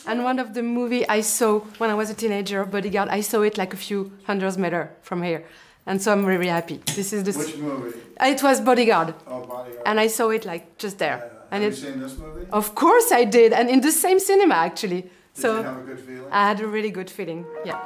And one of the movie I saw when I was a teenager, Bodyguard, I saw it like a few hundred meters from here. And so I'm really happy. This is the... Which movie? It was Bodyguard. Oh, Bodyguard. And I saw it like just there. Yeah. And Have you seen this movie? Of course I did, and in the same cinema actually. Did you have a good feeling? I had a really good feeling, yeah.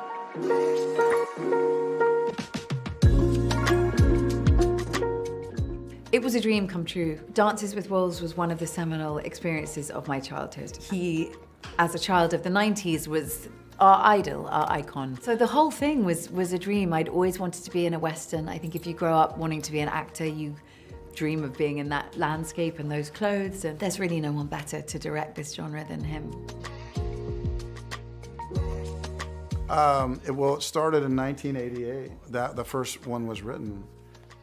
It was a dream come true. Dances with Wolves was one of the seminal experiences of my childhood. He, as a child of the 90s, was our idol, our icon. So the whole thing was a dream. I'd always wanted to be in a Western. I think if you grow up wanting to be an actor, you dream of being in that landscape and those clothes, and there's really no one better to direct this genre than him. Well, it started in 1988. The first one was written,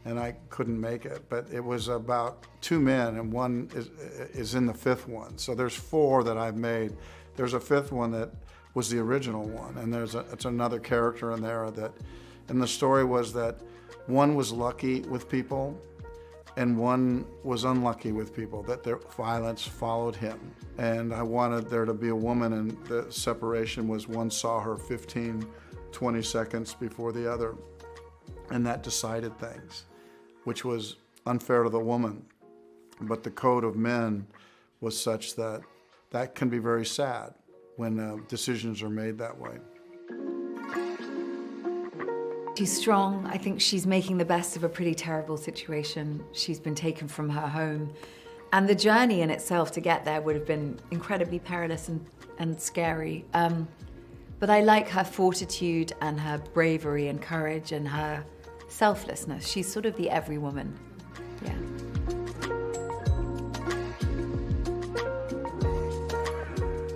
and I couldn't make it. But it was about two men, and one is in the fifth one. So there's four that I've made. There's a fifth one that was the original one, and it's another character in there that, and the story was that one was lucky with people, and one was unlucky with people, that their violence followed him. And I wanted there to be a woman, and the separation was one saw her 15, 20 seconds before the other. And that decided things, which was unfair to the woman. But the code of men was such that that can be very sad when decisions are made that way. She's strong. I think she's making the best of a pretty terrible situation. She's been taken from her home. And the journey in itself to get there would have been incredibly perilous and scary. But I like her fortitude and her bravery and courage and her selflessness. She's sort of the every woman, yeah.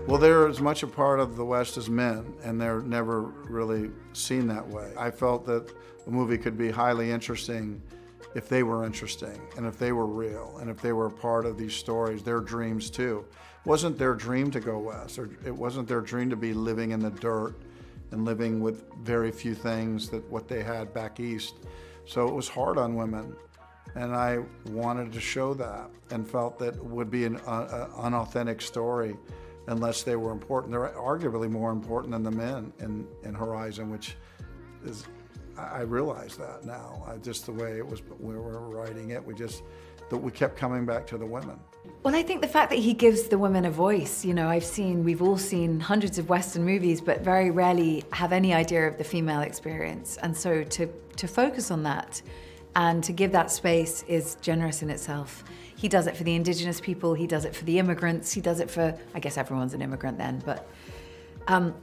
Well, they're as much a part of the West as men, and they're never really seen that way. I felt that a movie could be highly interesting if they were interesting, and if they were real, and if they were a part of these stories, their dreams too. It wasn't their dream to go West, or it wasn't their dream to be living in the dirt and living with very few things that what they had back East. So it was hard on women, and I wanted to show that, and felt that it would be an unauthentic story unless they were important. They're arguably more important than the men in Horizon, which is, I realize that now. Just the way it was, we were writing it, we kept coming back to the women. Well, I think the fact that he gives the women a voice, you know, we've all seen hundreds of Western movies, but very rarely have any idea of the female experience. And so to focus on that and to give that space is generous in itself. He does it for the indigenous people, he does it for the immigrants, he does it for, I guess everyone's an immigrant then, but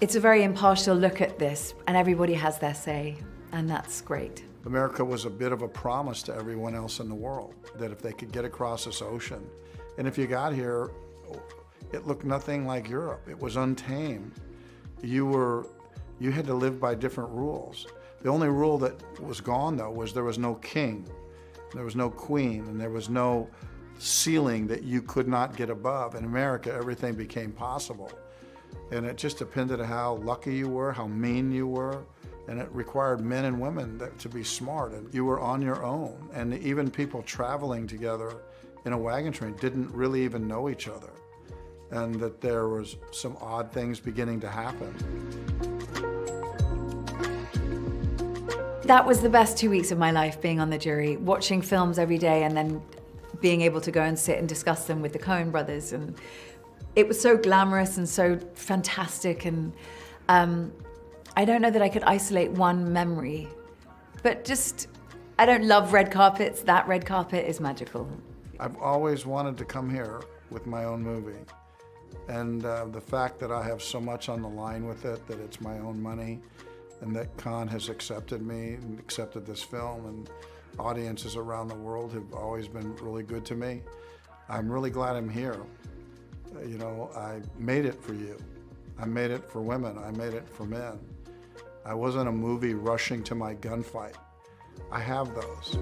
it's a very impartial look at this, and everybody has their say, and that's great. America was a bit of a promise to everyone else in the world, that if they could get across this ocean, and if you got here, it looked nothing like Europe. It was untamed. You had to live by different rules. The only rule that was gone, though, was there was no king, there was no queen, and there was no ceiling that you could not get above. In America, everything became possible. And it just depended on how lucky you were, how mean you were, and it required men and women to be smart, and you were on your own. And even people traveling together in a wagon train didn't really even know each other, and that there was some odd things beginning to happen. That was the best 2 weeks of my life, being on the jury, watching films every day and then being able to go and sit and discuss them with the Coen brothers. And it was so glamorous and so fantastic, and I don't know that I could isolate one memory, but just, I don't love red carpets. That red carpet is magical. I've always wanted to come here with my own movie. And the fact that I have so much on the line with it, that it's my own money, and that Cannes has accepted me and accepted this film, and audiences around the world have always been really good to me. I'm really glad I'm here. You know, I made it for you. I made it for women. I made it for men. I wasn't a movie rushing to my gunfight. I have those.